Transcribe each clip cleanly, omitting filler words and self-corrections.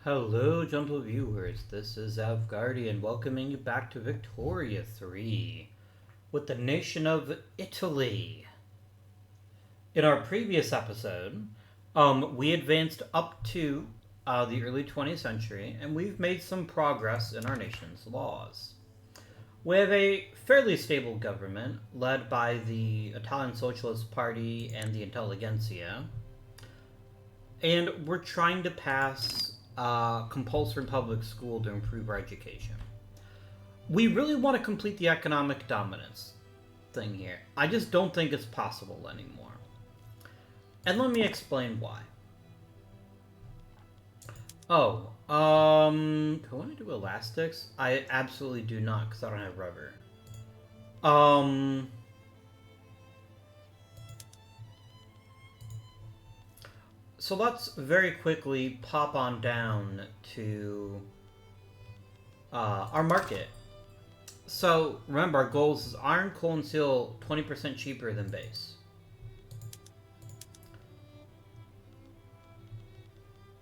Hello, gentle viewers. This is Avgardian welcoming you back to Victoria 3 with the nation of Italy. In our previous episode, we advanced up to the early 20th century and we've made some progress in our nation's laws. We have a fairly stable government led by the Italian Socialist Party and the intelligentsia, and we're trying to pass compulsory public school to improve our education. We really want to complete the economic dominance thing here. I just don't think it's possible anymore. And let me explain why. Do I want to do elastics? I absolutely do not, because I don't have rubber. So let's very quickly pop on down to our market. So remember, our goals is iron, coal, and steel 20% cheaper than base.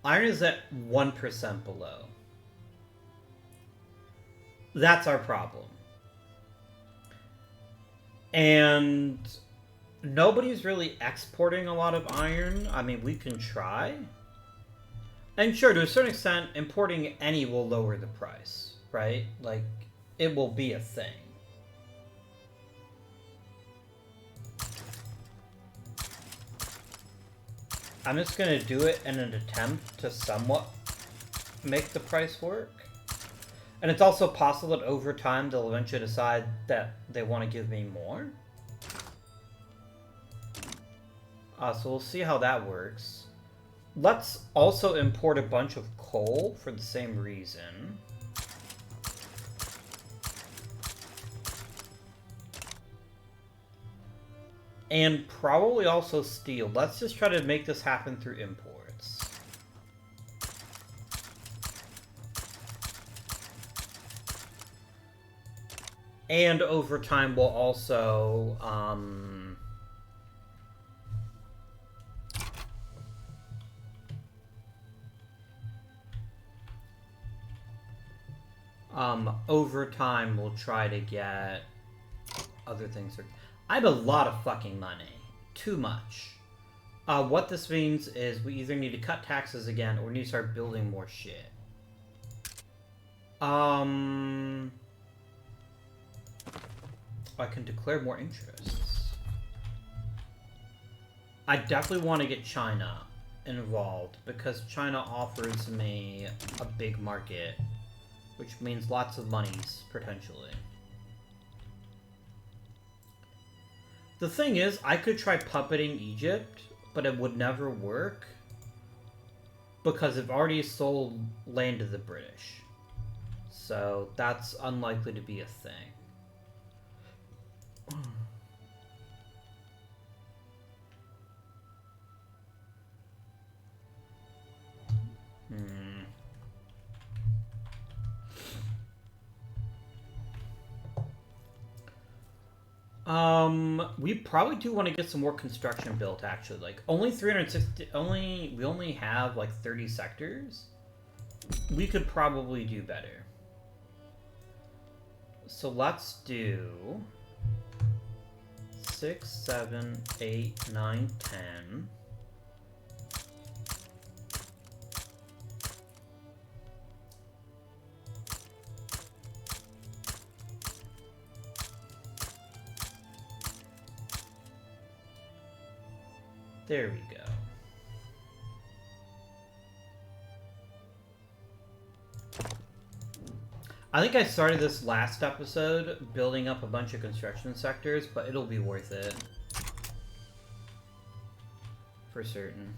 Iron is at 1% below. That's our problem. And nobody's really exporting a lot of iron. I mean, we can try. And sure, to a certain extent, importing any will lower the price, right? Like, it will be a thing. I'm just gonna do it in an attempt to somewhat make the price work. And it's also possible that over time they'll eventually decide that they want to give me more. So we'll see how that works. Let's also import a bunch of coal for the same reason. And probably also steel. Let's just try to make this happen through imports. And over time we'll also over time we'll try to get other things. I have a lot of fucking money. Too much. What this means is we either need to cut taxes again or we need to start building more shit. I can declare more interests. I definitely want to get China involved because China offers me a big market, which means lots of monies, potentially. The thing is, I could try puppeting Egypt, but it would never work because I've already sold land to the British. So that's unlikely to be a thing. We probably do want to get some more construction built, actually. Like, only 360... We only have, like, 30 sectors. We could probably do better. So let's do 6, 7, 8, 9, 10. There we go. I think I started this last episode building up a bunch of construction sectors, but it'll be worth it. For certain.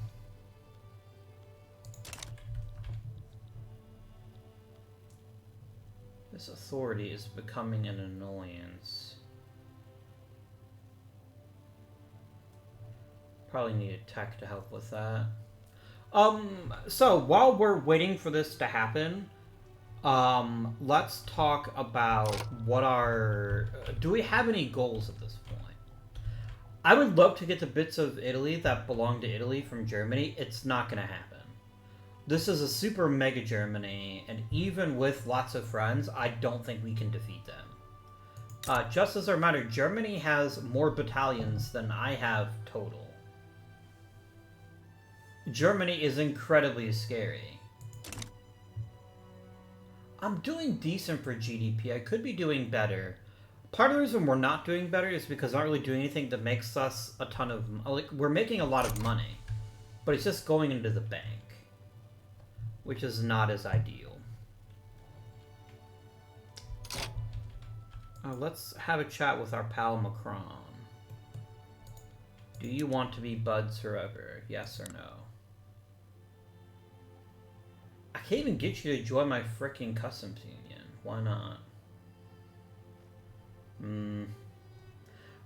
This authority is becoming an annoyance. Probably need a tech to help with that. So while we're waiting for this to happen, let's talk about what our... Do we have any goals at this point? I would love to get the bits of Italy that belong to Italy from Germany. It's not going to happen. This is a super mega Germany, and even with lots of friends, I don't think we can defeat them. Just as a reminder, Germany has more battalions than I have total. Germany is incredibly scary. I'm doing decent for GDP. I could be doing better. Part of the reason we're not doing better is because we're not really doing anything that makes us a ton of... Like, we're making a lot of money, but it's just going into the bank, which is not as ideal. Let's have a chat with our pal Macron. Do you want to be buds forever? Yes or no? I can't even get you to join my freaking customs union. Why not? I'm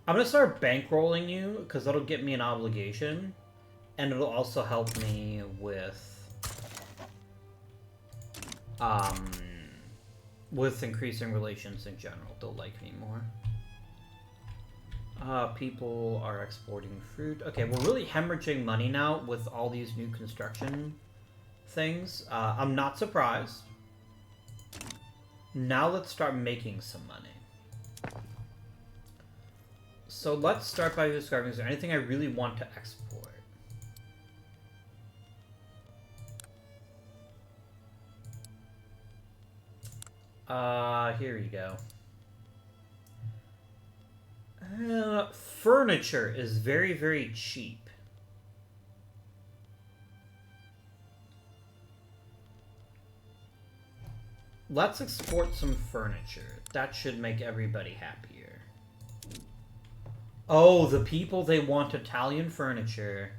gonna start bankrolling you, because that'll get me an obligation. And it'll also help me with increasing relations in general. They'll like me more. People are exporting fruit. Okay, we're really hemorrhaging money now with all these new construction things. I'm not surprised. Now let's start making some money. So let's start by describing, is there anything I really want to export? Here you go. Furniture is very, very cheap. Let's export some furniture. That should make everybody happier. Oh, the people, they want Italian furniture.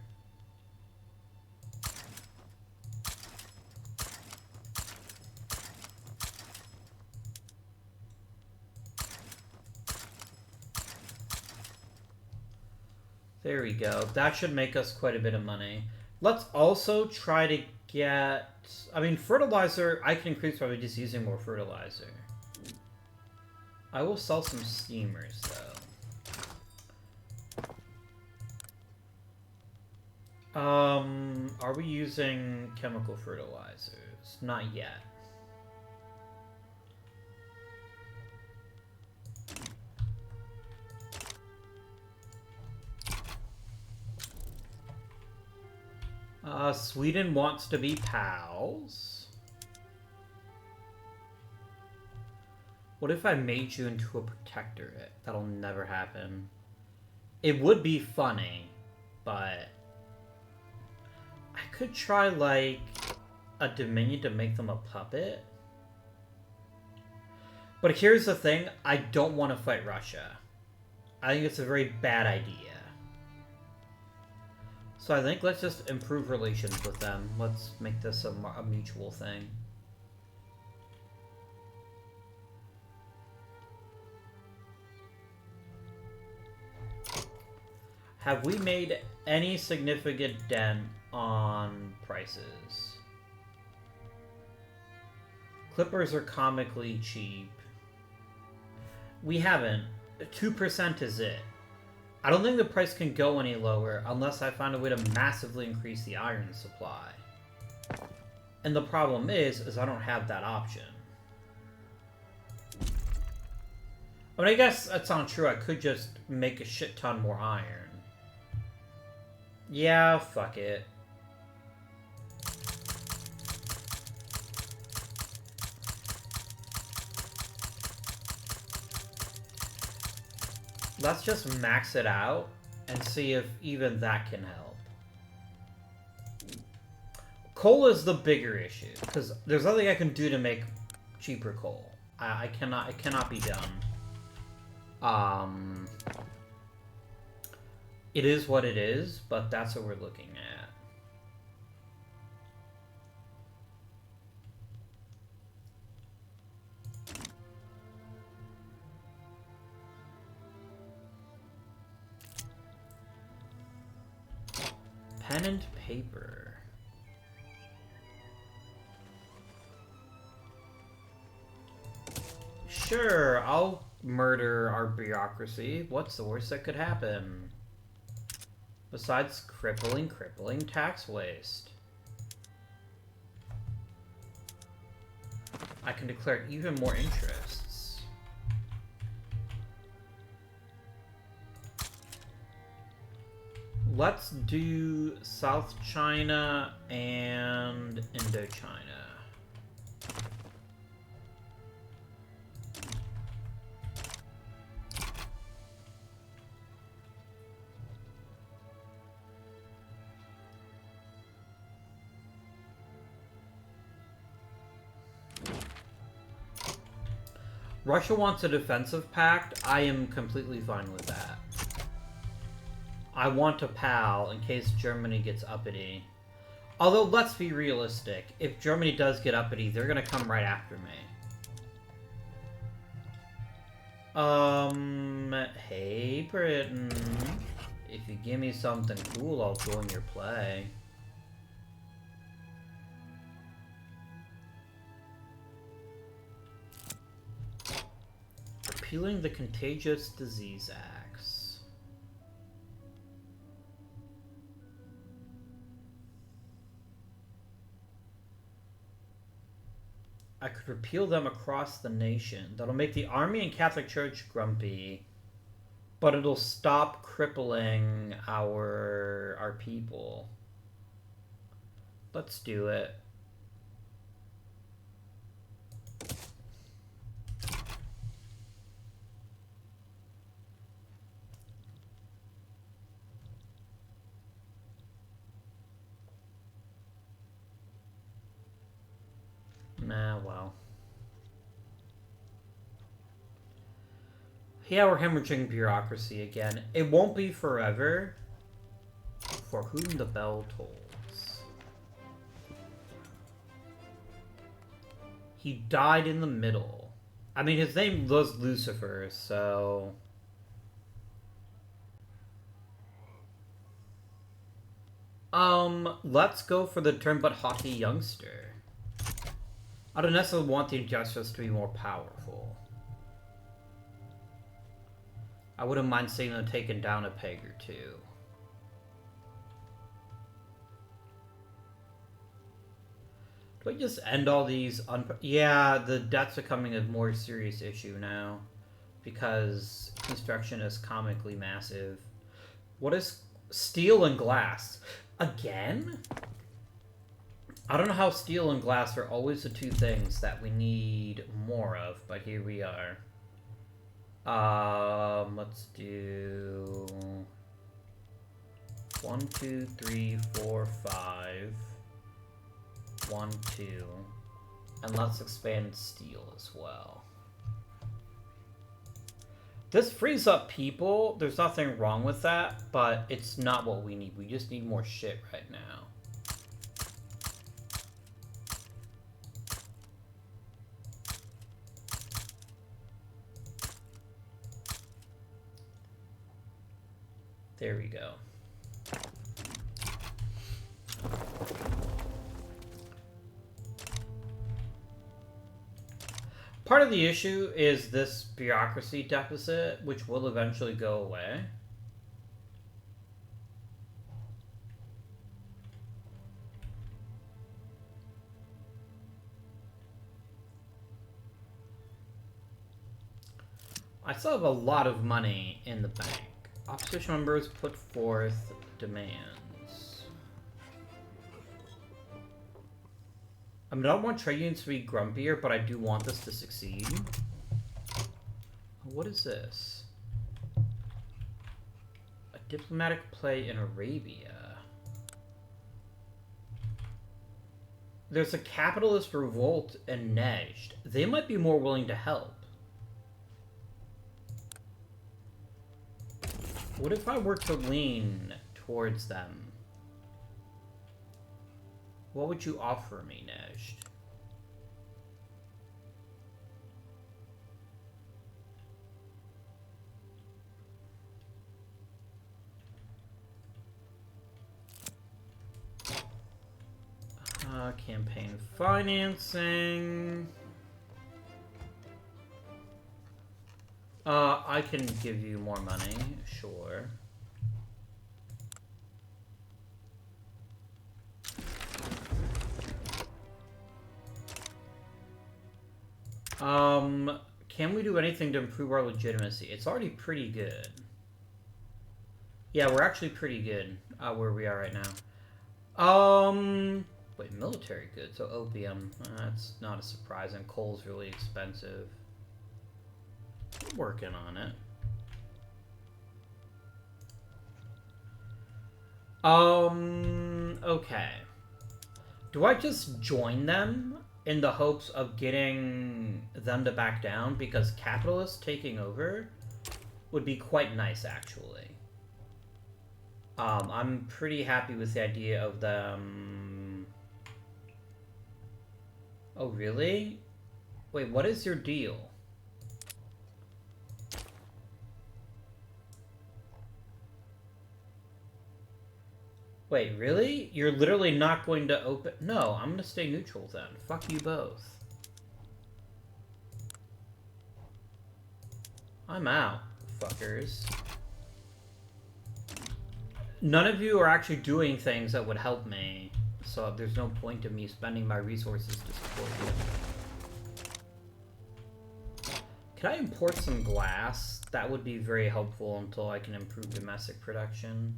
There we go. That should make us quite a bit of money. Let's also try to get... I mean, fertilizer, I can increase by just using more fertilizer. I will sell some steamers, though. Are we using chemical fertilizers? Not yet. Sweden wants to be pals. What if I made you into a protectorate? That'll never happen. It would be funny, but... I could try, like, a dominion to make them a puppet. But here's the thing, I don't want to fight Russia. I think it's a very bad idea. So I think let's just improve relations with them. Let's make this a mutual thing. Have we made any significant dent on prices? Clippers are comically cheap. We haven't. 2% is it. I don't think the price can go any lower unless I find a way to massively increase the iron supply. And the problem is I don't have that option. I mean, I guess that's not true. I could just make a shit ton more iron. Yeah, fuck it. Let's just max it out and see if even that can help. Coal is the bigger issue, because there's nothing I can do to make cheaper coal. It cannot be done. It is what it is, but that's what we're looking at. Pen and paper. Sure, I'll murder our bureaucracy. What's the worst that could happen? Besides crippling tax waste. I can declare even more interests. Let's do South China and Indochina. Russia wants a defensive pact. I am completely fine with that. I want a pal in case Germany gets uppity. Although, let's be realistic. If Germany does get uppity, they're gonna come right after me. Hey, Britain. If you give me something cool, I'll join your play. Repealing the Contagious Disease Acts. I could repeal them across the nation. That'll make the army and Catholic Church grumpy, but it'll stop crippling our people. Let's do it. Nah, well. Yeah, we're hemorrhaging bureaucracy again. It won't be forever. For whom the bell tolls. He died in the middle. I mean, his name was Lucifer, so... let's go for the turn but hockey youngster. I don't necessarily want the injustice to be more powerful. I wouldn't mind seeing them taken down a peg or two. Do I just end all these yeah, the debt's becoming a more serious issue now. Because construction is comically massive. What is steel and glass? Again? I don't know how steel and glass are always the two things that we need more of, but here we are. Let's do 1, 2, 3, 4, 5. 1, 2. And let's expand steel as well. This frees up people. There's nothing wrong with that, but it's not what we need. We just need more shit right now. There we go. Part of the issue is this bureaucracy deficit, which will eventually go away. I still have a lot of money in the bank. Opposition members put forth demands. I mean, I don't want trade unions to be grumpier, but I do want this to succeed. What is this? A diplomatic play in Arabia. There's a capitalist revolt in Nejd. They might be more willing to help. What if I were to lean towards them? What would you offer me, Nejd? Campaign financing. I can give you more money, sure. Can we do anything to improve our legitimacy? It's already pretty good. Yeah, we're actually pretty good where we are right now. Wait, military goods. So opium. That's not a surprise, and coal's really expensive. I'm working on it. Okay. Do I just join them in the hopes of getting them to back down? Because capitalists taking over would be quite nice, actually. I'm pretty happy with the idea of them... Oh, really? Wait, what is your deal? Wait, really? You're literally not going to open... No, I'm gonna stay neutral then. Fuck you both. I'm out, fuckers. None of you are actually doing things that would help me, so there's no point in me spending my resources to support you. Can I import some glass? That would be very helpful until I can improve domestic production.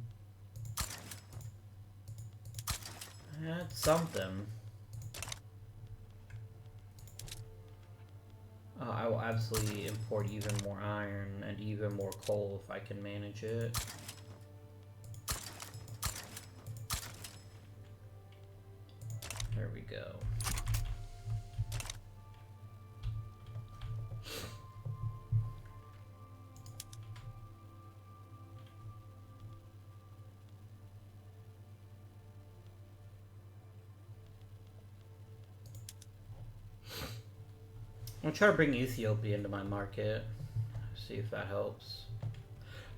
That's something. I will absolutely import even more iron and even more coal if I can manage it. There we go. I'm gonna try to bring Ethiopia into my market. See if that helps.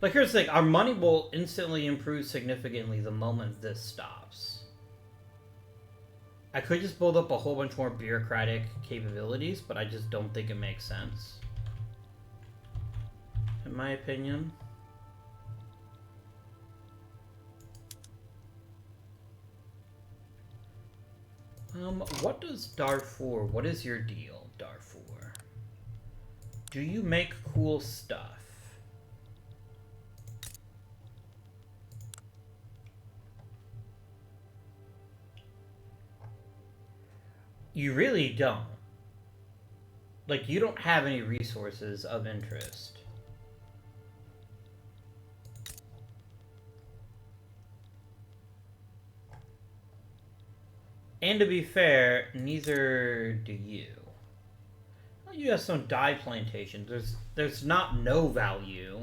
Like, here's the thing. Our money will instantly improve significantly the moment this stops. I could just build up a whole bunch more bureaucratic capabilities, but I just don't think it makes sense. In my opinion. What does Darfur... What is your deal, Darfur? Do you make cool stuff? You really don't. Like, you don't have any resources of interest. And to be fair, neither do you. You have some dye plantations. There's not no value,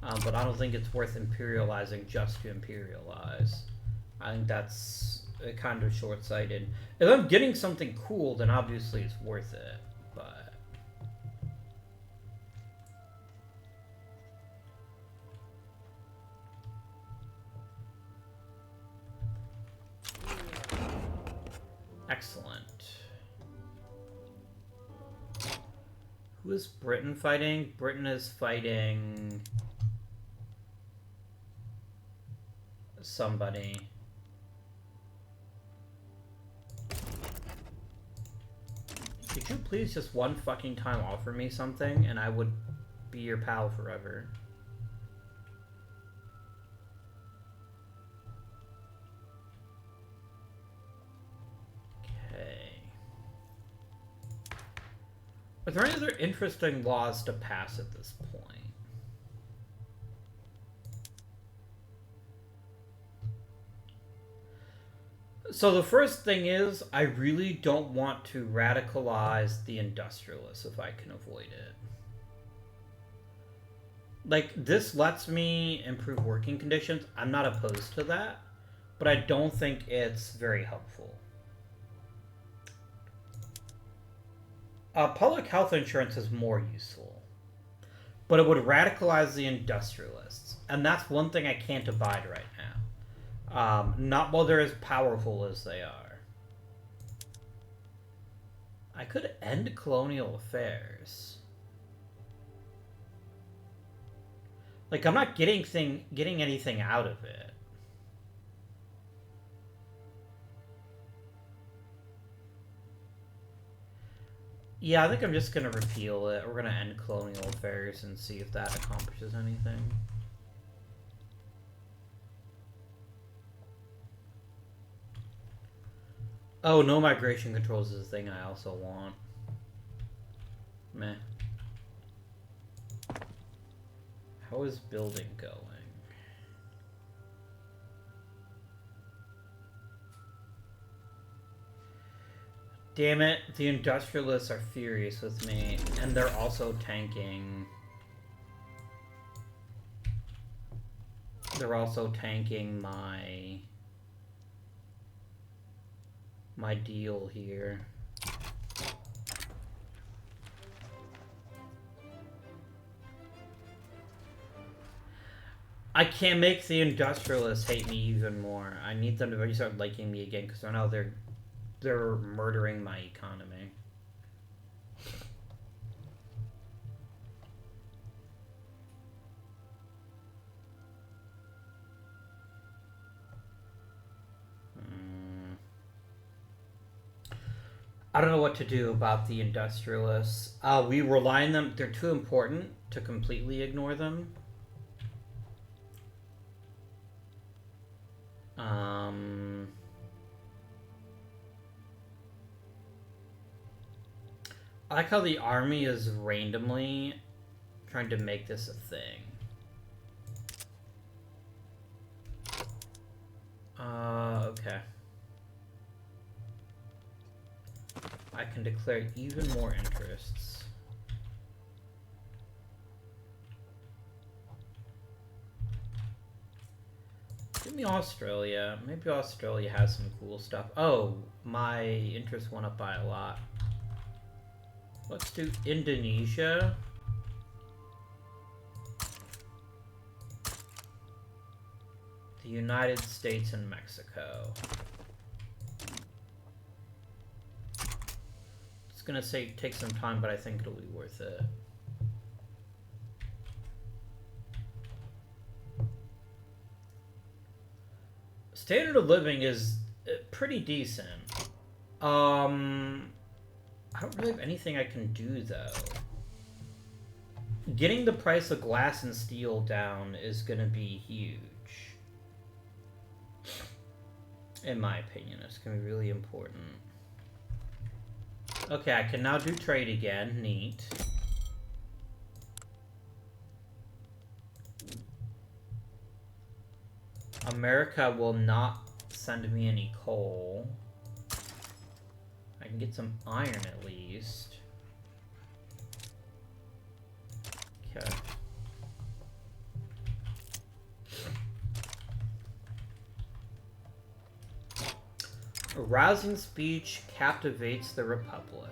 but I don't think it's worth imperializing just to imperialize. I think that's kind of short-sighted. If I'm getting something cool, then obviously it's worth it, but... Excellent. Who is Britain fighting? Britain is fighting... somebody. Could you please just one fucking time offer me something and I would be your pal forever? Okay. Are there any other interesting laws to pass at this point? So the first thing is, I really don't want to radicalize the industrialists if I can avoid it. Like, this lets me improve working conditions. I'm not opposed to that, but I don't think it's very helpful. Public health insurance is more useful, but it would radicalize the industrialists, and that's one thing I can't abide right now. Not while they're as powerful as they are. I could end colonial affairs. Like, I'm not getting anything out of it. Yeah, I think I'm just gonna repeal it. We're gonna end colonial affairs and see if that accomplishes anything. Oh, no migration controls is a thing I also want. Meh. How is building going? Damn it, the industrialists are furious with me, and they're also tanking. They're also tanking my deal here. I can't make the industrialists hate me even more. I need them to really start liking me again, because right now they're murdering my economy. I don't know what to do about the industrialists. We rely on them. They're too important to completely ignore them. I like how the army is randomly trying to make this a thing. Okay. I can declare even more interests. Give me Australia. Maybe Australia has some cool stuff. Oh, my interest went up by a lot. Let's do Indonesia. The United States and Mexico. It's gonna take some time, but I think it'll be worth it. Standard of living is pretty decent. I don't really have anything I can do, though. Getting the price of glass and steel down is gonna be huge. In my opinion, it's gonna be really important. Okay, I can now do trade again. Neat. America will not send me any coal. I can get some iron at least. Okay. A rousing speech captivates the Republic.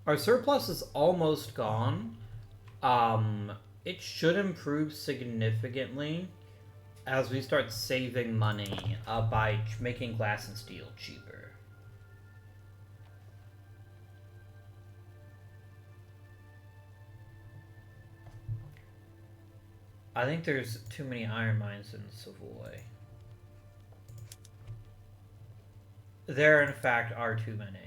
Our surplus is almost gone. It should improve significantly as we start saving money by making glass and steel cheaper. I think there's too many iron mines in Savoy. There, in fact, are too many.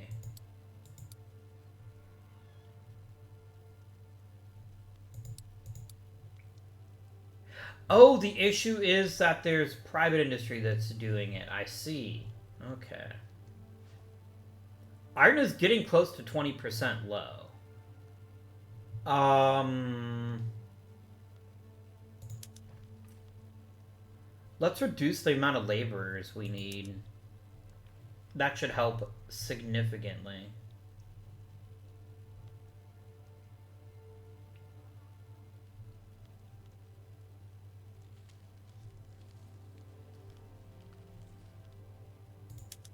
Oh, the issue is that there's private industry that's doing it. I see. Okay. Iron is getting close to 20% low. Let's reduce the amount of laborers we need. That should help significantly.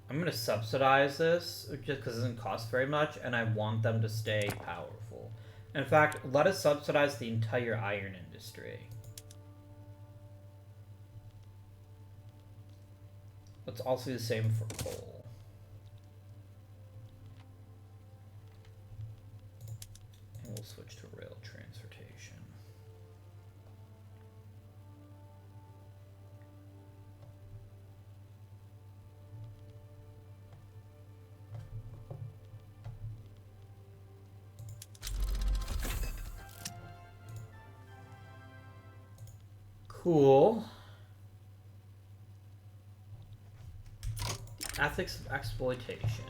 I'm going to subsidize this just because it doesn't cost very much, and I want them to stay powerful. In fact, let us subsidize the entire iron industry. Let's also do the same for coal. And we'll switch to rail transportation. Cool. Ethics of exploitation.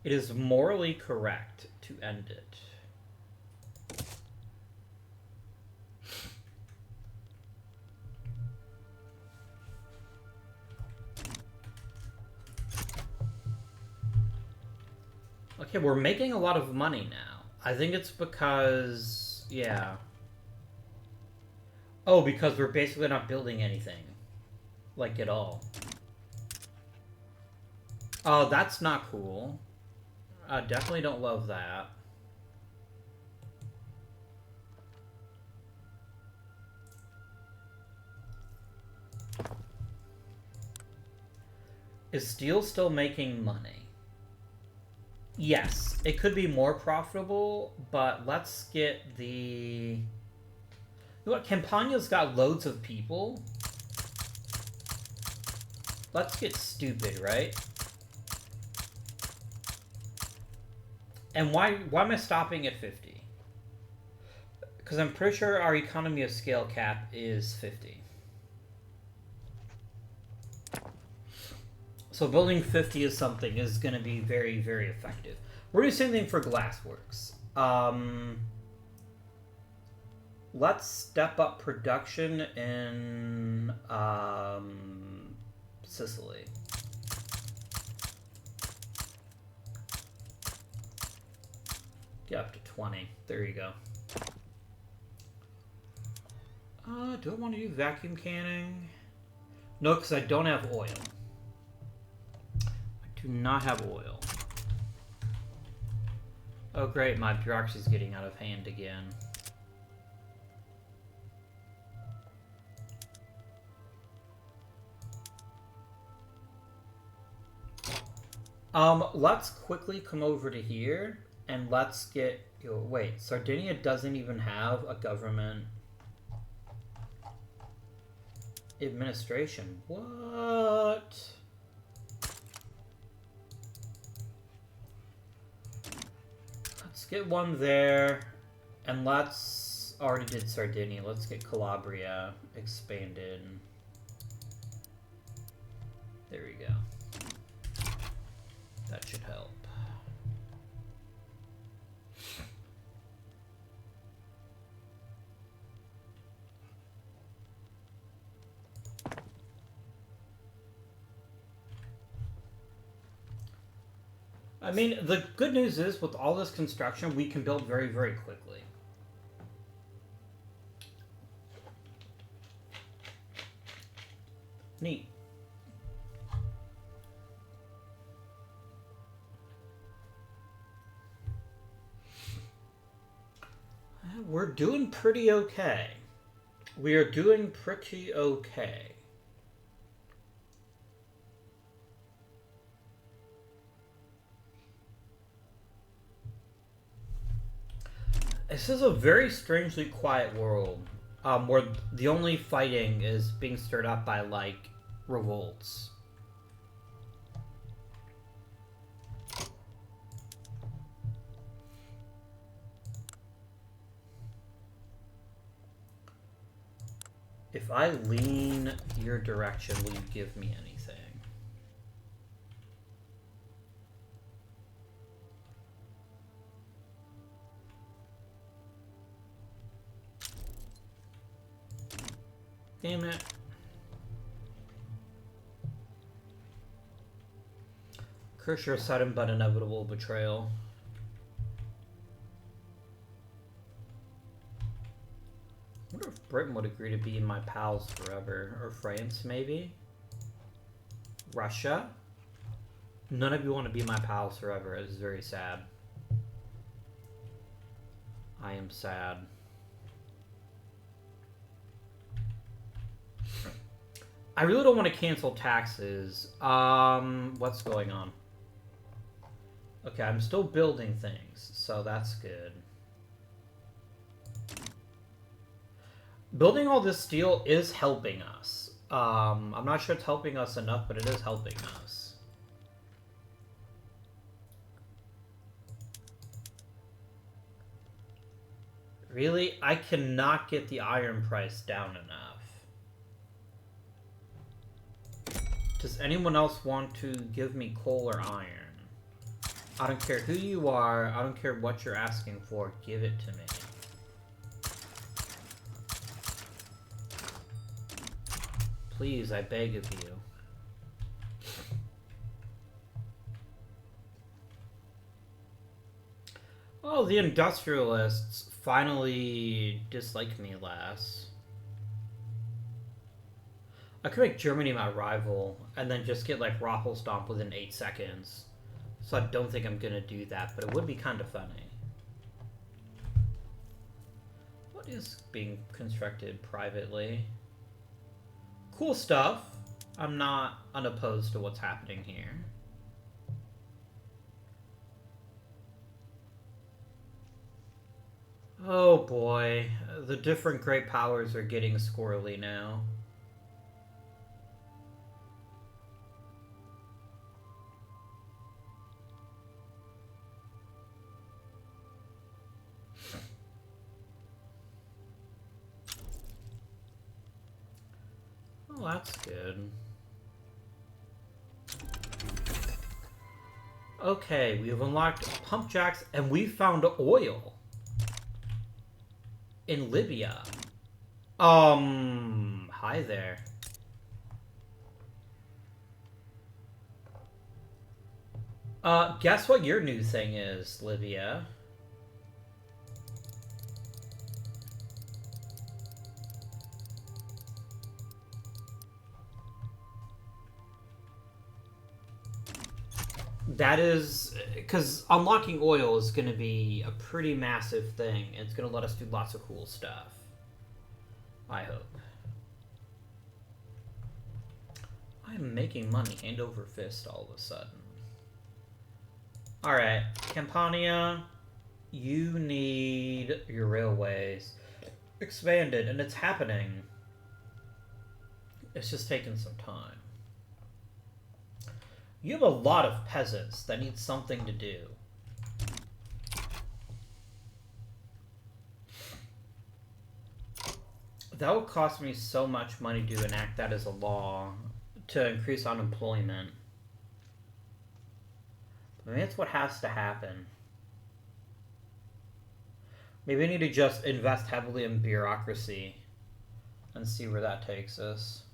It is morally correct to end it. Okay, we're making a lot of money now. I think it's because, yeah. Oh, because we're basically not building anything. Like, at all. Oh, that's not cool. I definitely don't love that. Is steel still making money? Yes, it could be more profitable, but let's get the... You know what, Campania's got loads of people. Let's get stupid, right? And why am I stopping at 50? Because I'm pretty sure our economy of scale cap is 50. So building 50 is something is going to be very, very effective. We're doing the same thing for Glassworks. Let's step up production in Sicily. Get up to 20. There you go. Do I want to do vacuum canning? No, because I don't have oil. I do not have oil. Oh great, my bureaucracy's getting out of hand again. Let's quickly come over to here and let's get... wait, Sardinia doesn't even have a government administration. What? Let's get one there, and let's... already did Sardinia. Let's get Calabria expanded. There we go. That should help. I mean, the good news is, with all this construction, we can build very, very quickly. Neat. We're doing pretty okay. We are doing pretty okay. This is a very strangely quiet world, where the only fighting is being stirred up by, like, revolts. If I lean your direction, will you give me anything? Damn it. Curse your sudden but inevitable betrayal. I wonder if Britain would agree to be my pals forever. Or France, maybe? Russia? None of you want to be my pals forever. It is very sad. I am sad. I really don't want to cancel taxes. What's going on? Okay, I'm still building things, so that's good. Building all this steel is helping us. I'm not sure it's helping us enough, but it is helping us. Really? I cannot get the iron price down enough. Does anyone else want to give me coal or iron? I don't care who you are. I don't care what you're asking for. Give it to me. Please, I beg of you. Oh, the industrialists finally dislike me less. I could make Germany my rival and then just get like Raffle Stomp within 8 seconds. So I don't think I'm gonna do that, but it would be kind of funny. What is being constructed privately? Cool stuff. I'm not unopposed to what's happening here. Oh boy, the different great powers are getting squirrely now. Oh, that's good. Okay, we have unlocked pump jacks and we found oil in Libya. Hi there. Guess what your new thing is, Libya? That is because unlocking oil is going to be a pretty massive thing. It's going to let us do lots of cool stuff. I hope. I'm making money hand over fist all of a sudden. Alright, Campania, you need your railways expanded, and it's happening. It's just taking some time. You have a lot of peasants that need something to do. That would cost me so much money to enact that as a law to increase unemployment. Maybe that's what has to happen. Maybe I need to just invest heavily in bureaucracy and see where that takes us.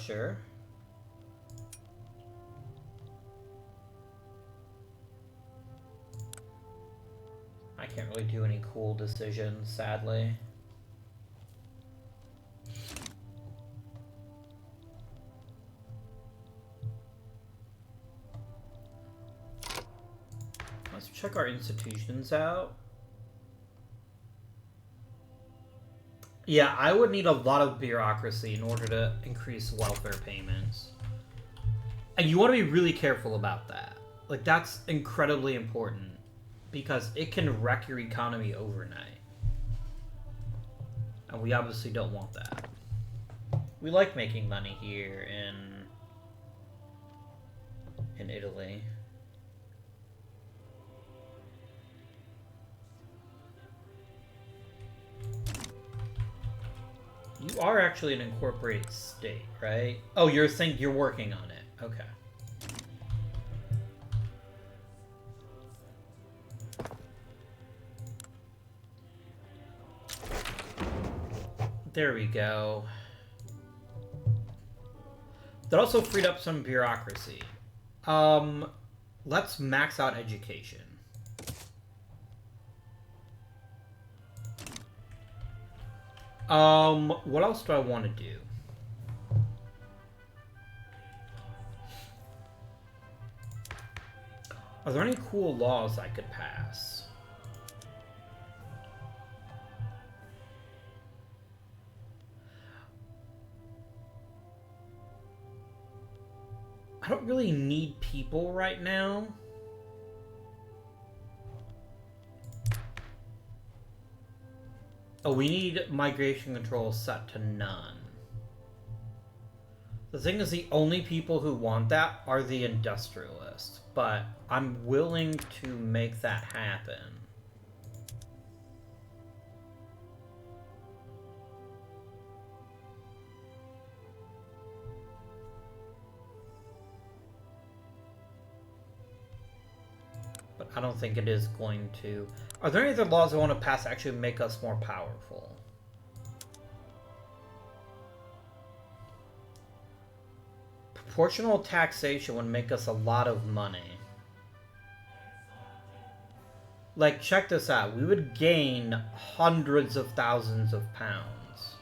Sure. I can't really do any cool decisions, sadly. Let's check our institutions out. Yeah, I would need a lot of bureaucracy in order to increase welfare payments. And you want to be really careful about that. Like, that's incredibly important. Because it can wreck your economy overnight. And we obviously don't want that. We like making money here in Italy. You are actually an incorporated state, right? Oh, you're working on it. Okay. There we go. That also freed up some bureaucracy. Let's max out education. What else do I want to do? Are there any cool laws I could pass? I don't really need people right now. Oh, we need migration control set to none. The thing is, the only people who want that are the industrialists, but I'm willing to make that happen. But I don't think it is going to. Are there any other laws I want to pass that actually make us more powerful? Proportional taxation would make us a lot of money. Like, check this out. We would gain hundreds of thousands of pounds.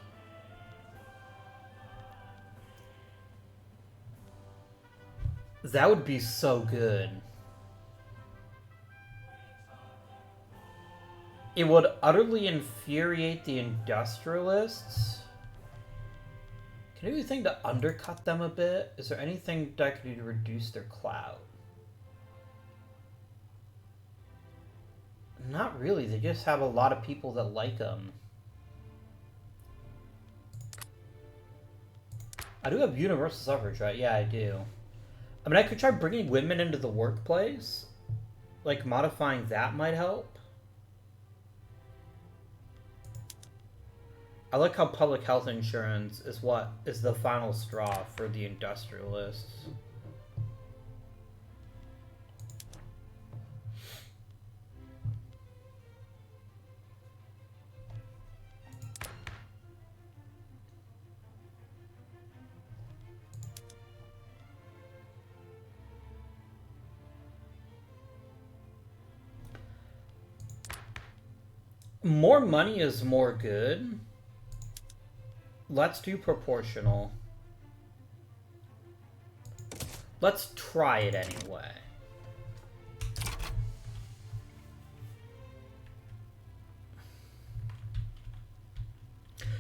That would be so good. It would utterly infuriate the industrialists. Can I do anything to undercut them a bit? Is there anything that I could do to reduce their clout? Not really. They just have a lot of people that like them. I do have universal suffrage, right? Yeah, I do. I mean, I could try bringing women into the workplace. Like, modifying that might help. I like how public health insurance is what is the final straw for the industrialists. More money is more good. Let's do proportional. Let's try it anyway.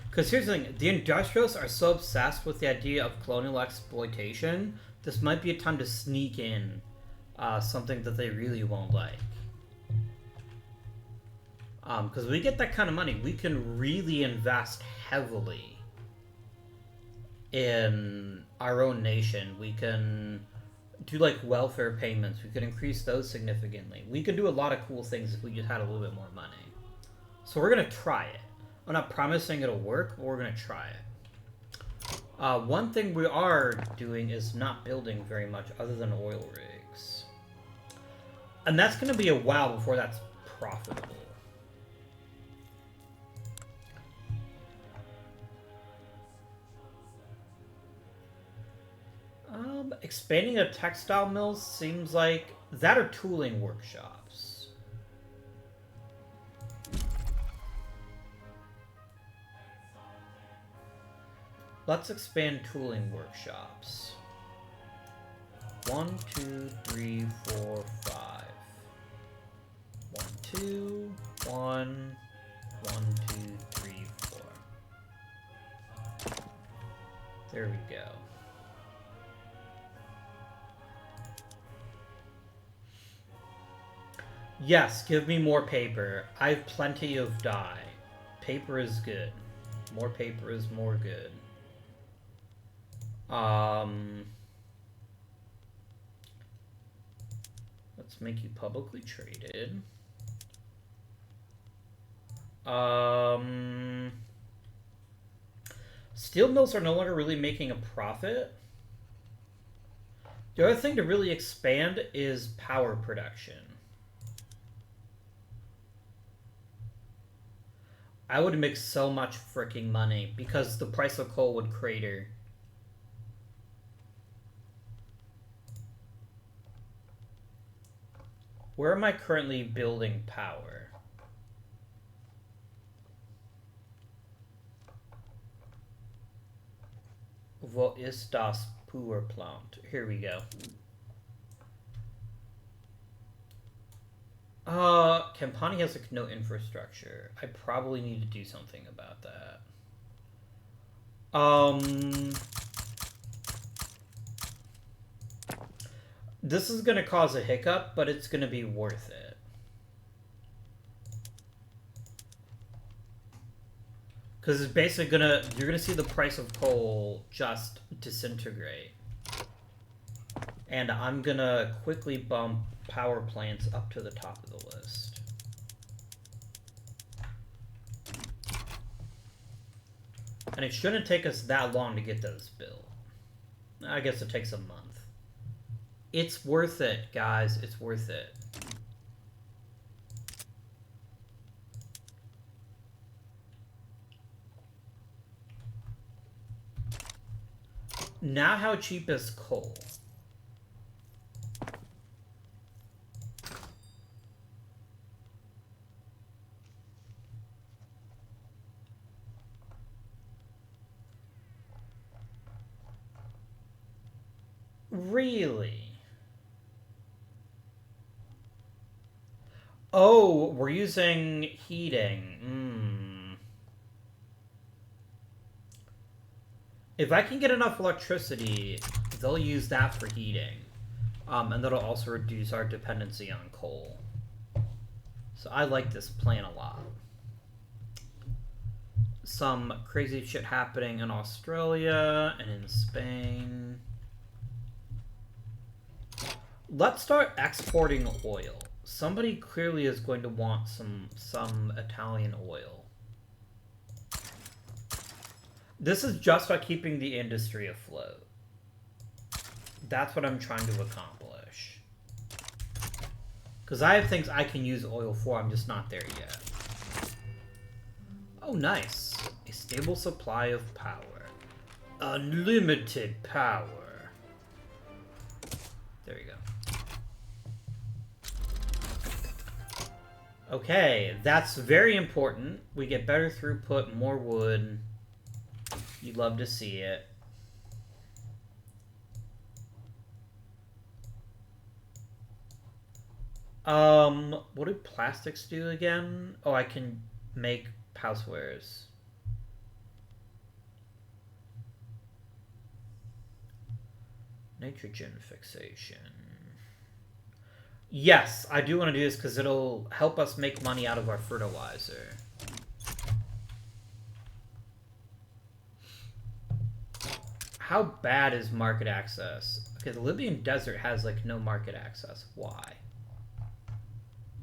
Because here's the thing, the industrialists are so obsessed with the idea of colonial exploitation, this might be a time to sneak in something that they really won't like. Because we get that kind of money, we can really invest heavily in our own nation. We can do like welfare payments. We could increase those significantly. We could do a lot of cool things if we just had a little bit more money. So we're gonna try it. I'm not promising it'll work, but we're gonna try it. One thing we are doing is not building very much other than oil rigs. And that's gonna be a while before that's profitable. Expanding the textile mills seems like that are tooling workshops. Let's expand tooling workshops. 1, 2, 3, 4, 5. 1, 2, 1, 1, 2, 3, 4. There we go. Yes, give me more paper. I have plenty of dye. Paper is good. More paper is more good. Let's make you publicly traded. Steel mills are no longer really making a profit. The other thing to really expand is power production. I would make so much freaking money because the price of coal would crater. Where am I currently building power? Wo ist das Power Plant? Here we go. Campani has like no infrastructure. I probably need to do something about that. This is going to cause a hiccup, but it's going to be worth it. Because it's basically you're going to see the price of coal just disintegrate. And I'm going to quickly bump power plants up to the top of the list. And it shouldn't take us that long to get those built. I guess it takes a month. It's worth it, guys. It's worth it. Now how cheap is coal? Really? Oh, we're using heating. If I can get enough electricity, they'll use that for heating. And that'll also reduce our dependency on coal. So I like this plan a lot. Some crazy shit happening in Australia and in Spain. Let's start exporting oil. Somebody clearly is going to want some Italian oil. This is just about keeping the industry afloat. That's what I'm trying to accomplish. Because I have things I can use oil for, I'm just not there yet. Oh, nice. A stable supply of power. Unlimited power. There you go. Okay, that's very important. We get better throughput, more wood. You'd love to see it. What do plastics do again? Oh, I can make housewares. Nitrogen fixation. Yes, I do want to do this because it'll help us make money out of our fertilizer. How bad is market access? Okay, the Libyan desert has like no market access. Why?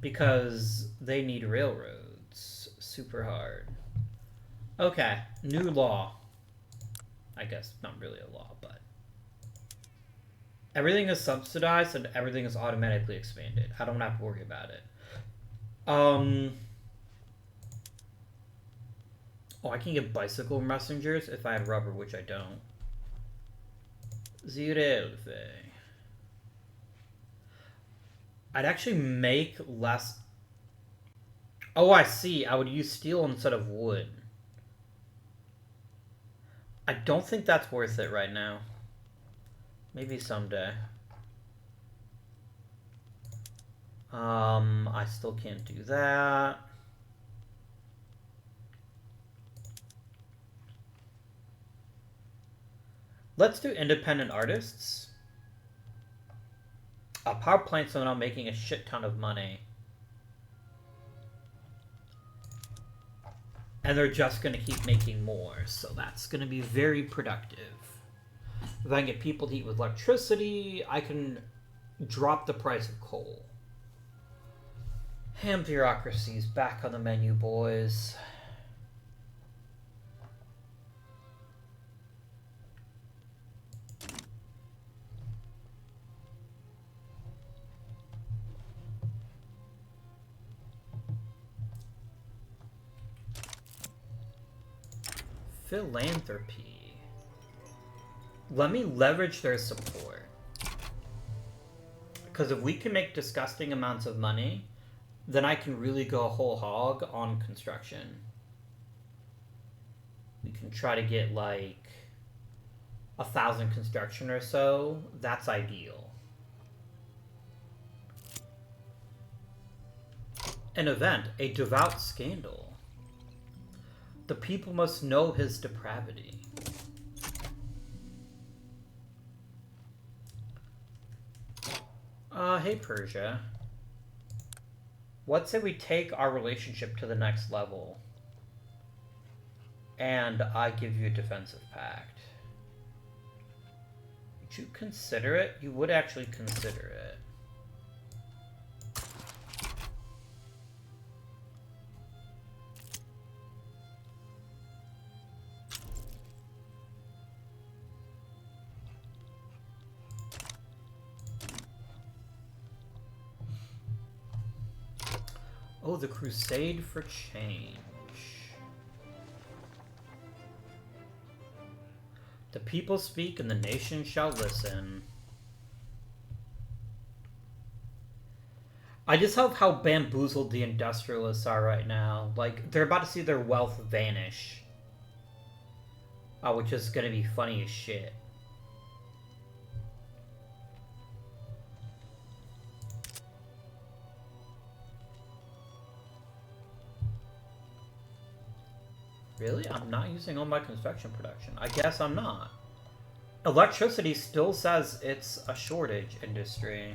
Because they need railroads. Super hard. Okay, new law. I guess not really a law, but everything is subsidized and everything is automatically expanded. I don't have to worry about it. Oh, I can get bicycle messengers if I had rubber, which I don't. Zirelve. I'd actually make less. Oh, I see. I would use steel instead of wood. I don't think that's worth it right now. Maybe someday. I still can't do that. Let's do independent artists. Power plants are now making a shit ton of money. And they're just going to keep making more, so that's going to be very productive. If I can get people to eat with electricity, I can drop the price of coal. Ham bureaucracy's back on the menu, boys. Philanthropy. Let me leverage their support. Because if we can make disgusting amounts of money, then I can really go whole hog on construction. We can try to get like 1,000 construction or so. That's ideal. An event, a devout scandal. The people must know his depravity. Hey Persia. Let's say we take our relationship to the next level. And I give you a defensive pact. Would you consider it? You would actually consider it. Oh, the Crusade for Change. The people speak and the nation shall listen. I just love how bamboozled the industrialists are right now. Like, they're about to see their wealth vanish. Which is gonna be funny as shit. Really? I'm not using all my construction production. I guess I'm not. Electricity still says it's a shortage industry.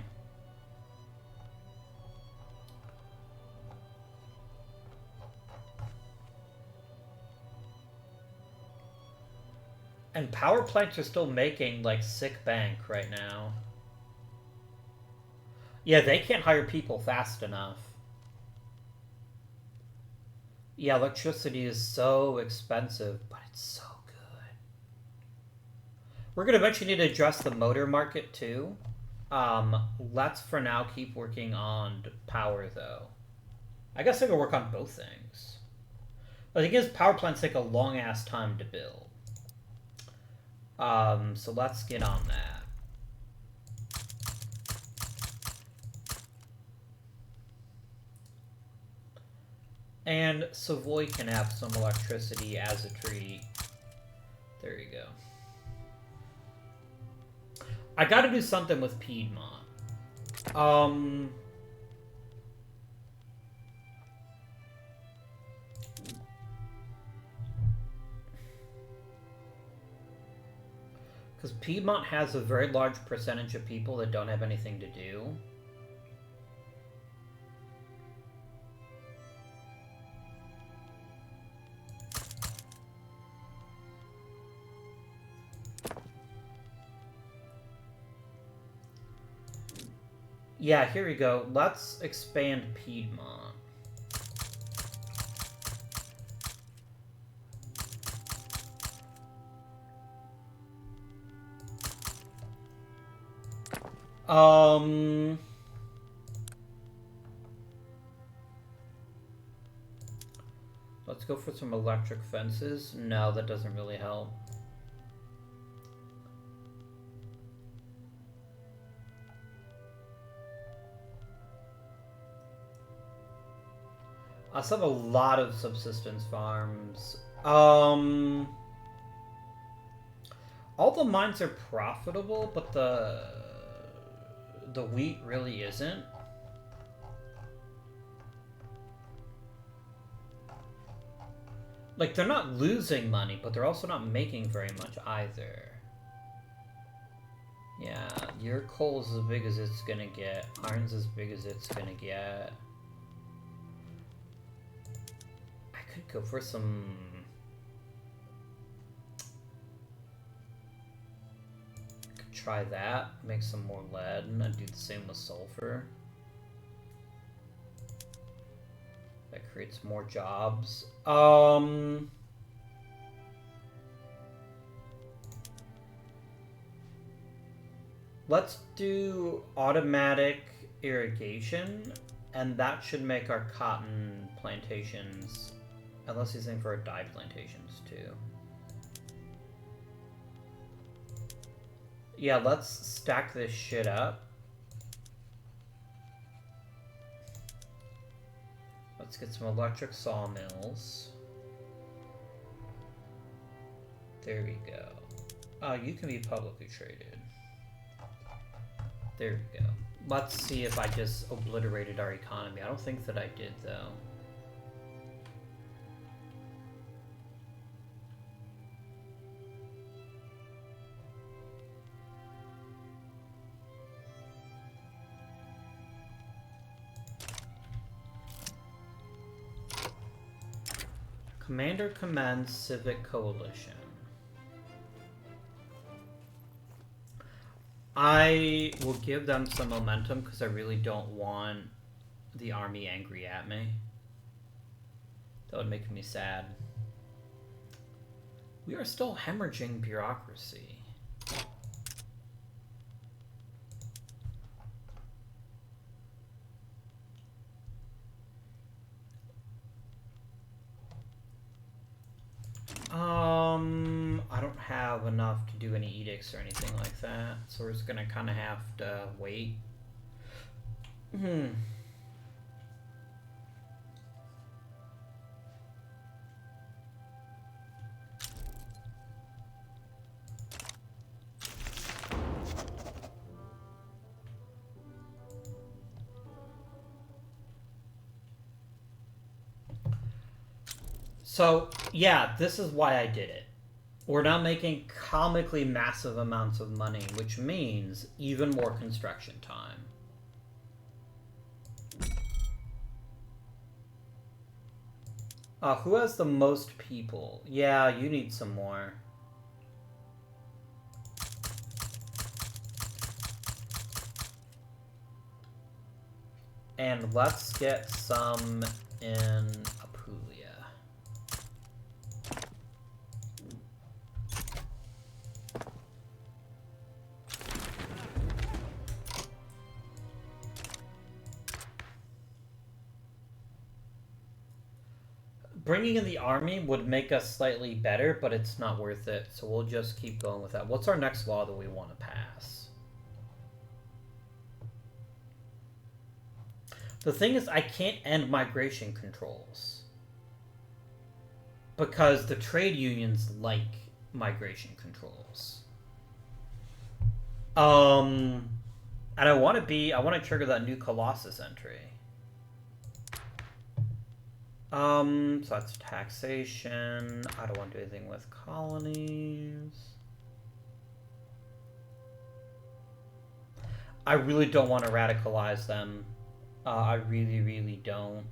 And power plants are still making, like, sick bank right now. Yeah, they can't hire people fast enough. Yeah, electricity is so expensive, but it's so good. We're going to eventually need to address the motor market, too. Let's, for now, keep working on power, though. I guess I can work on both things. The thing is, power plants take a long-ass time to build. So let's get on that. And Savoy can have some electricity as a treat. There you go. I gotta do something with Piedmont. Because Piedmont has a very large percentage of people that don't have anything to do. Yeah, here we go. Let's expand Piedmont. Let's go for some electric fences. No, that doesn't really help. I still have a lot of subsistence farms. All the mines are profitable, but the wheat really isn't. Like, they're not losing money, but they're also not making very much either. Yeah, your coal's as big as it's gonna get. Iron's as big as it's gonna get. I could go for some... Could try that, make some more lead, and I'd do the same with sulfur. That creates more jobs. Let's do automatic irrigation, and that should make our cotton plantations, unless he's thinking for our dye plantations too. Yeah, let's stack this shit up. Let's get some electric sawmills. There we go. You can be publicly traded. There we go. Let's see if I just obliterated our economy. I don't think that I did, though. Commander commands Civic Coalition. I will give them some momentum because I really don't want the army angry at me. That would make me sad. We are still hemorrhaging bureaucracy. I don't have enough to do any edicts or anything like that, so we're just gonna kind of have to wait. So, yeah, this is why I did it. We're now making comically massive amounts of money, which means even more construction time. Who has the most people? Yeah, you need some more. And let's get some in Apulia. Bringing in the army would make us slightly better, but it's not worth it, so we'll just keep going with that. What's our next law that we want to pass? The thing is, I can't end migration controls. Because the trade unions like migration controls. And I want to trigger that new Colossus entry. So that's taxation. I don't want to do anything with colonies. I really don't want to radicalize them. I really, really don't.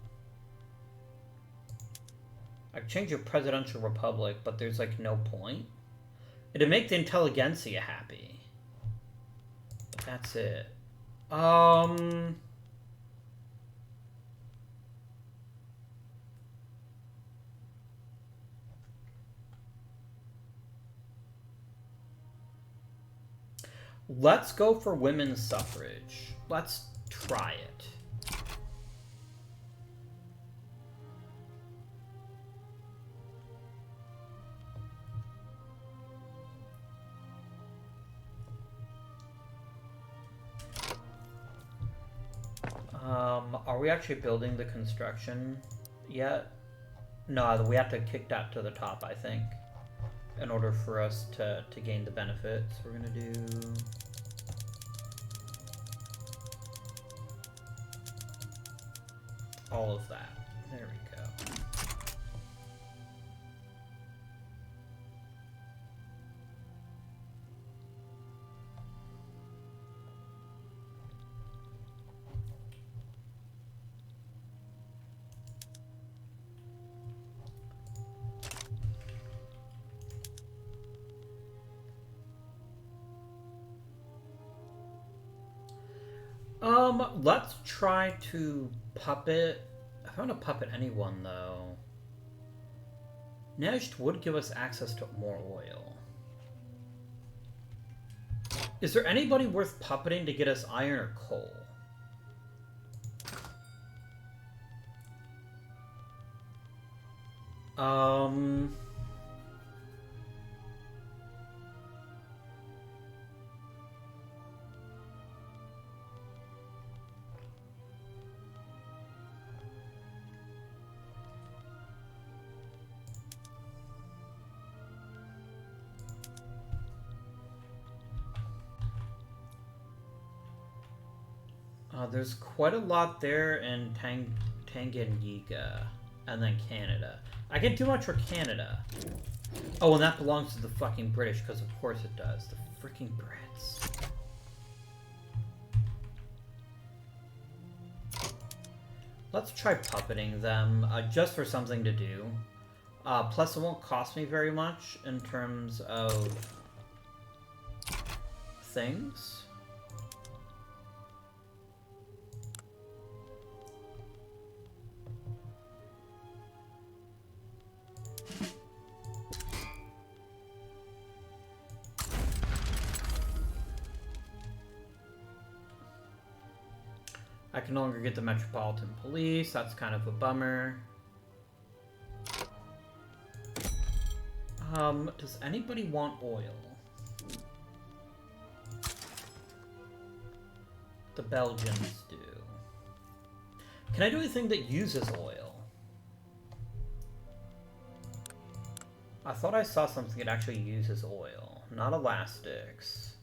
I've changed your presidential republic, but there's like no point. It'd make the intelligentsia happy. But that's it. Let's go for women's suffrage. Let's try it. Are we actually building the construction yet? No, we have to kick that to the top, I think, in order for us to gain the benefits. We're gonna do... all of that. There we go. Let's try to puppet... I don't want to puppet anyone, though. Nejd would give us access to more oil. Is there anybody worth puppeting to get us iron or coal? There's quite a lot there in Tanganyika, and then Canada. I can't do much for Canada. Oh, and that belongs to the fucking British, because of course it does. The freaking Brits. Let's try puppeting them, just for something to do. Plus, it won't cost me very much in terms of things. I can no longer get the Metropolitan Police. That's kind of a bummer. Does anybody want oil? The Belgians do. Can I do anything that uses oil? I thought I saw something that actually uses oil, not elastics.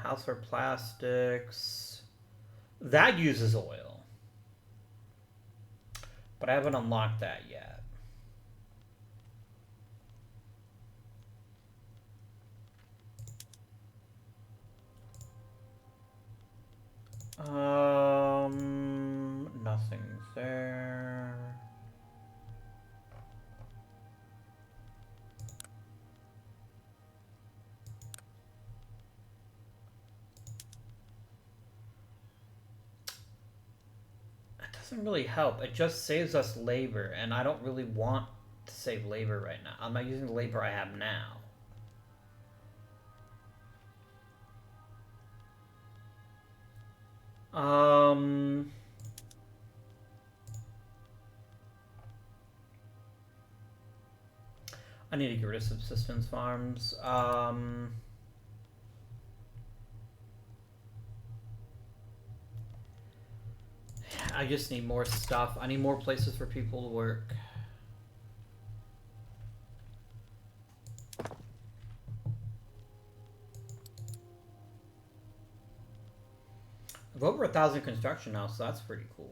House or plastics. That uses oil. But I haven't unlocked that yet. Nothing's there. Doesn't really help. It just saves us labor, and I don't really want to save labor right now. I'm not using the labor I have now. I need to get rid of subsistence farms. I just need more stuff. I need more places for people to work. I have over 1,000 construction now, so that's pretty cool.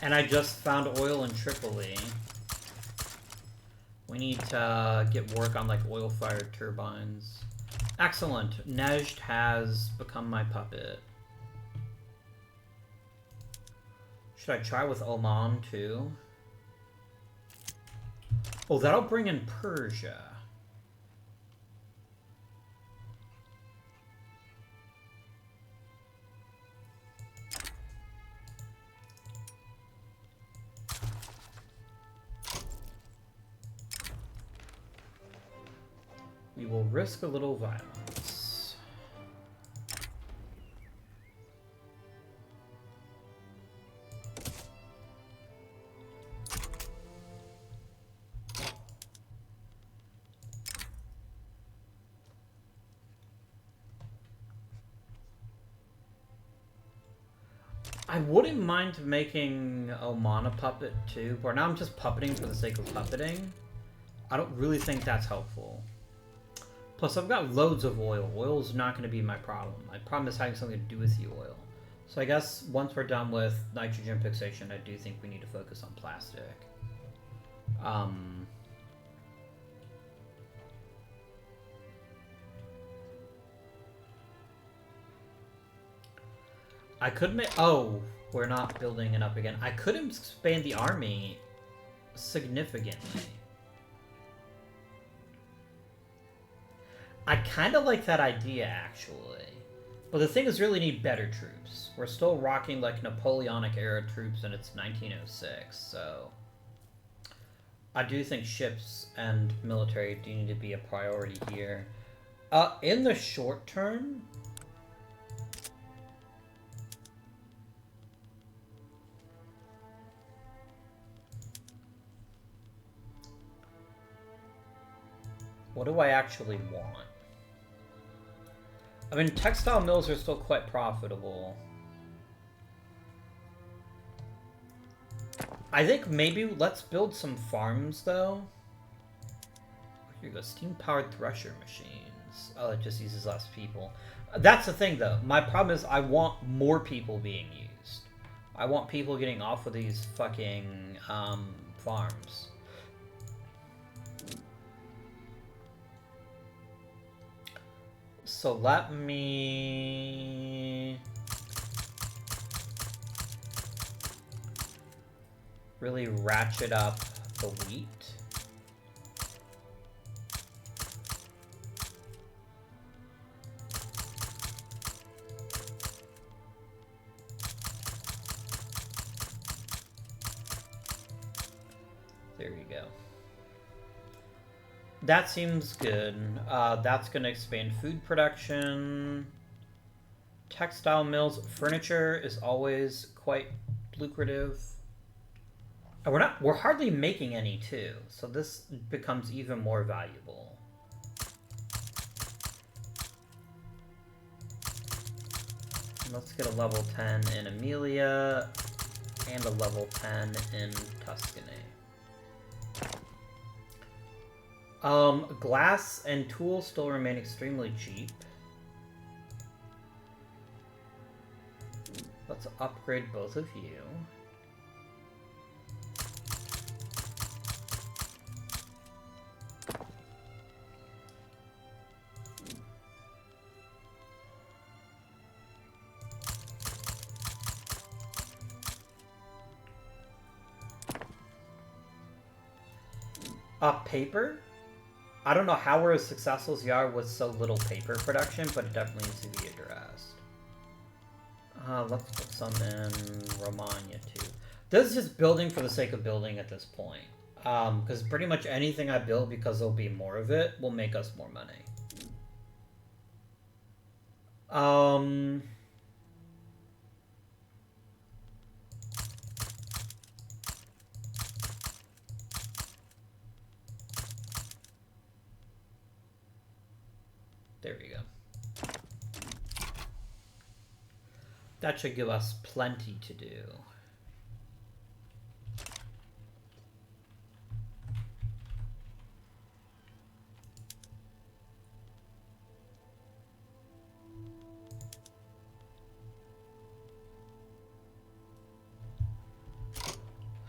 And I just found oil in Tripoli. We need to get work on like oil-fired turbines. Excellent. Nejd has become my puppet. Should I try with Oman too? Oh, that'll bring in Persia. We will risk a little violence. I wouldn't mind making Oman a puppet too, but now I'm just puppeting for the sake of puppeting. I don't really think that's helpful. Plus, I've got loads of oil. Oil is not going to be my problem. My problem is having something to do with the oil. So I guess once we're done with nitrogen fixation, I do think we need to focus on plastic. I could make... Oh, we're not building it up again. I could expand the army significantly. I kind of like that idea, actually. But the thing is, really need better troops. We're still rocking, like, Napoleonic-era troops, and it's 1906, so... I do think ships and military do need to be a priority here. In the short term... What do I actually want? I mean, textile mills are still quite profitable. I think maybe let's build some farms, though. Here you go, steam-powered thresher machines. Oh, it just uses less people. That's the thing, though. My problem is I want more people being used. I want people getting off of these fucking farms. So let me really ratchet up the wheat. There you go. That seems good. That's going to expand food production. Textile mills. Furniture is always quite lucrative. And we're hardly making any too, so this becomes even more valuable. Let's get a level 10 in Amelia and a level 10 in Tuscany. Glass and tools still remain extremely cheap. Let's upgrade both of you. Paper? I don't know how we're as successful as we are with so little paper production, but it definitely needs to be addressed. Let's put some in Romagna too. This is just building for the sake of building at this point. Because pretty much anything I build, because there'll be more of it, will make us more money. There we go. That should give us plenty to do.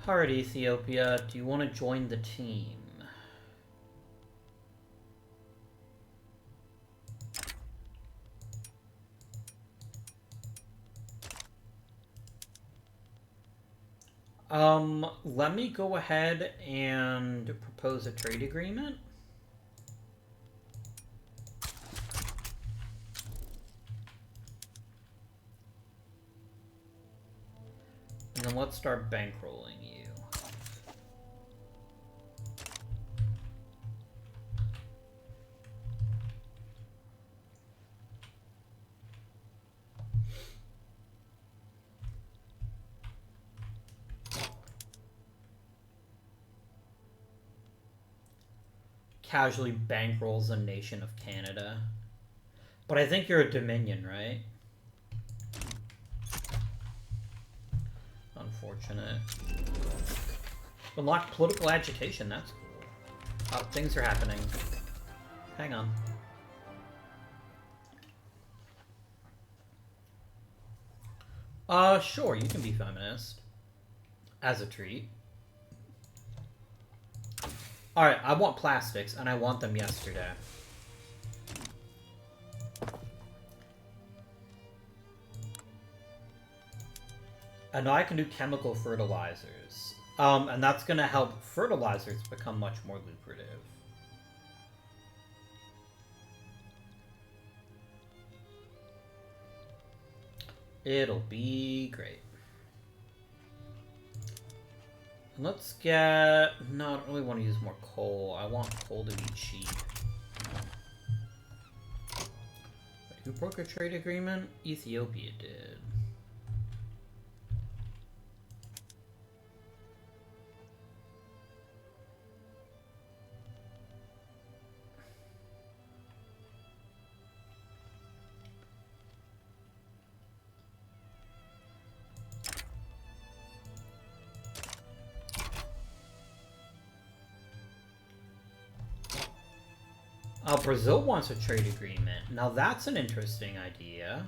Alright, Ethiopia, do you want to join the team? Let me go ahead and propose a trade agreement. And then let's start bankrolling you. Casually bankrolls a nation of Canada. But I think you're a Dominion, right? Unfortunate. Unlock political agitation, that's cool. Oh, things are happening. Hang on. Sure, you can be feminist. As a treat. Alright, I want plastics, and I want them yesterday. And now I can do chemical fertilizers. And that's going to help fertilizers become much more lucrative. It'll be great. Let's get... No, I don't really want to use more coal. I want coal to be cheap. Wait, who broke a trade agreement? Ethiopia did. Brazil wants a trade agreement. Now that's an interesting idea.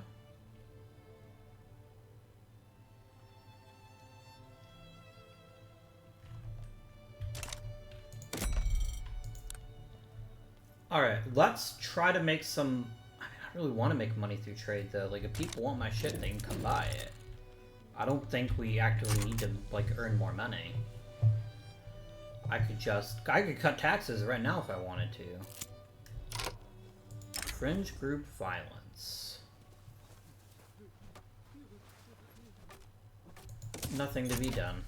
Alright, let's try to make some... I mean, I really want to make money through trade, though. Like, if people want my shit, they can come buy it. I don't think we actively need to, like, earn more money. I could cut taxes right now if I wanted to. Fringe group violence. Nothing to be done.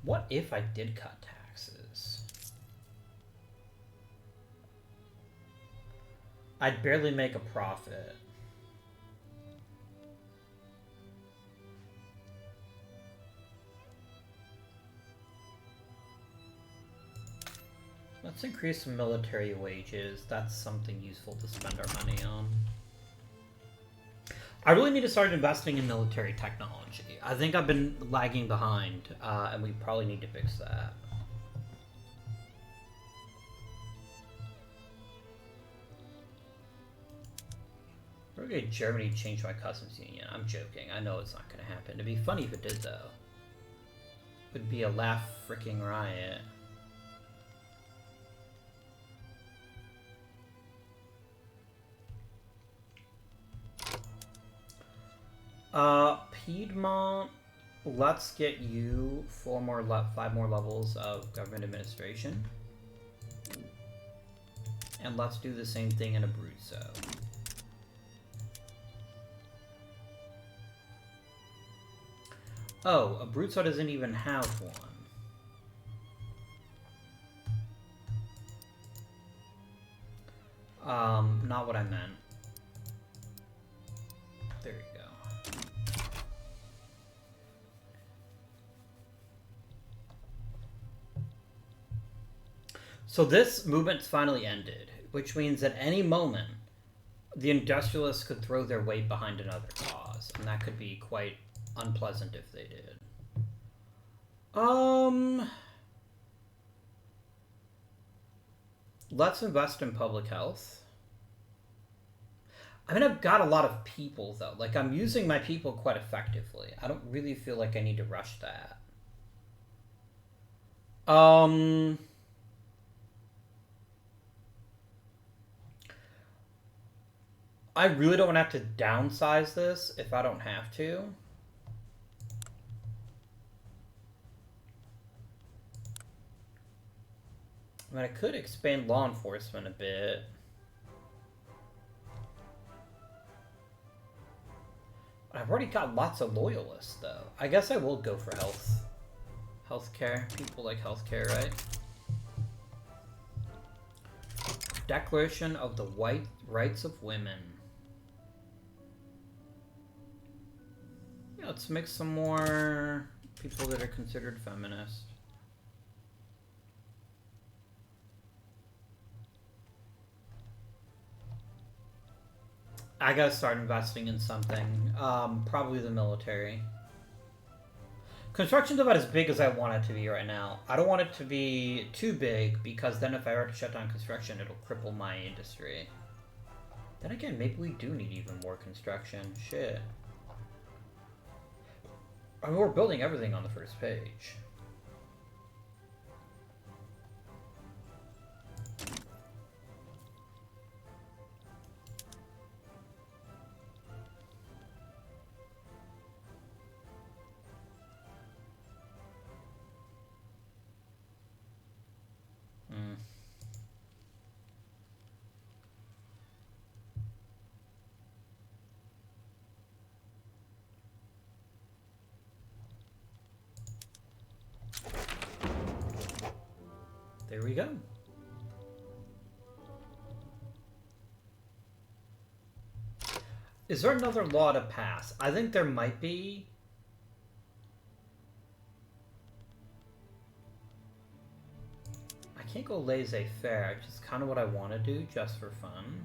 What if I did cut taxes? I'd barely make a profit. Let's increase some military wages. That's something useful to spend our money on. I really need to start investing in military technology. I think I've been lagging behind, and we probably need to fix that. We're gonna get Germany to change my customs union. I'm joking. I know it's not gonna happen. It'd be funny if it did, though. It'd be a laugh freaking riot. Piedmont, let's get you 5 more levels of government administration. And let's do the same thing in Abruzzo. Oh, Abruzzo doesn't even have one. Not what I meant. There you go. So this movement's finally ended, which means at any moment, the industrialists could throw their weight behind another cause, and that could be quite unpleasant if they did. Let's invest in public health. I mean, I've got a lot of people, though. Like, I'm using my people quite effectively. I don't really feel like I need to rush that. I really don't have to downsize this if I don't have to. I mean, I could expand law enforcement a bit. I've already got lots of loyalists, though. I guess I will go for healthcare. People like healthcare, right? Declaration of the Rights of Women. Yeah, let's make some more people that are considered feminist. I gotta start investing in something. Probably the military. Construction's about as big as I want it to be right now. I don't want it to be too big, because then if I were to shut down construction, it'll cripple my industry. Then again, maybe we do need even more construction. Shit. I mean, we're building everything on the first page. There we go. Is there another law to pass? I think there might be. I can't go laissez-faire, which is kind of what I want to do just for fun.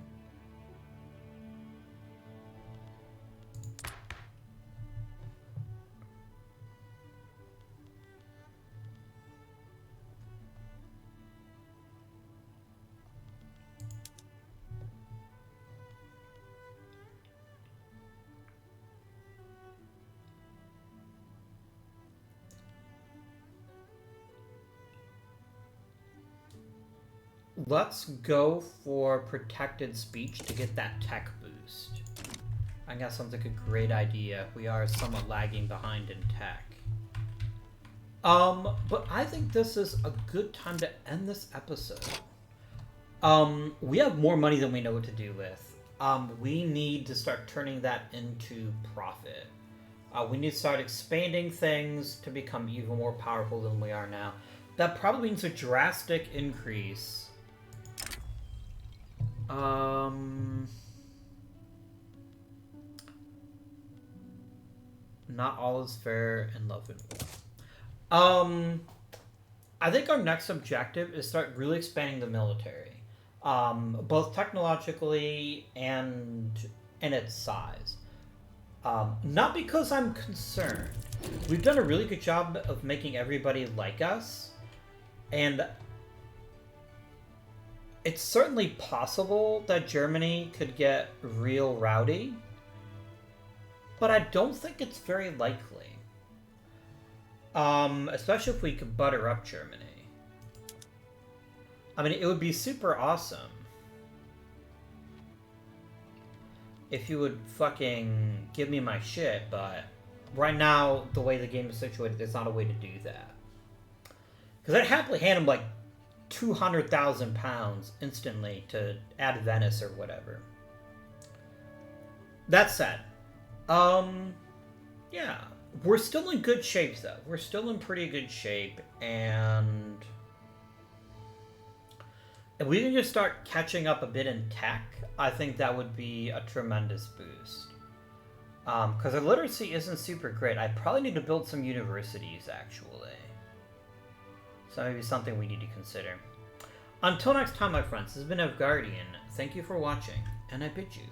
let's go for protected speech to get that tech boost. I guess sounds like a great idea. We are somewhat lagging behind in tech. But I think this is a good time to end this episode. We have more money than we know what to do with. We need to start turning that into profit. We need to start expanding things to become even more powerful than we are now. That probably means a drastic increase. Not all is fair in love and war. I think our next objective is start really expanding the military. Both technologically and in its size. Not because I'm concerned. We've done a really good job of making everybody like us. And it's certainly possible that Germany could get real rowdy. But I don't think it's very likely. Especially if we could butter up Germany. I mean, it would be super awesome if you would fucking give me my shit, but right now, the way the game is situated, there's not a way to do that. Because I'd happily hand him like 200,000 pounds instantly to add Venice or whatever. That said, yeah, we're still in good shape though. We're still in pretty good shape, and if we can just start catching up a bit in tech, I think that would be a tremendous boost. Because our literacy isn't super great. I probably need to build some universities, actually. So maybe something we need to consider. Until next time, my friends, this has been Guardian. Thank you for watching, and I bid you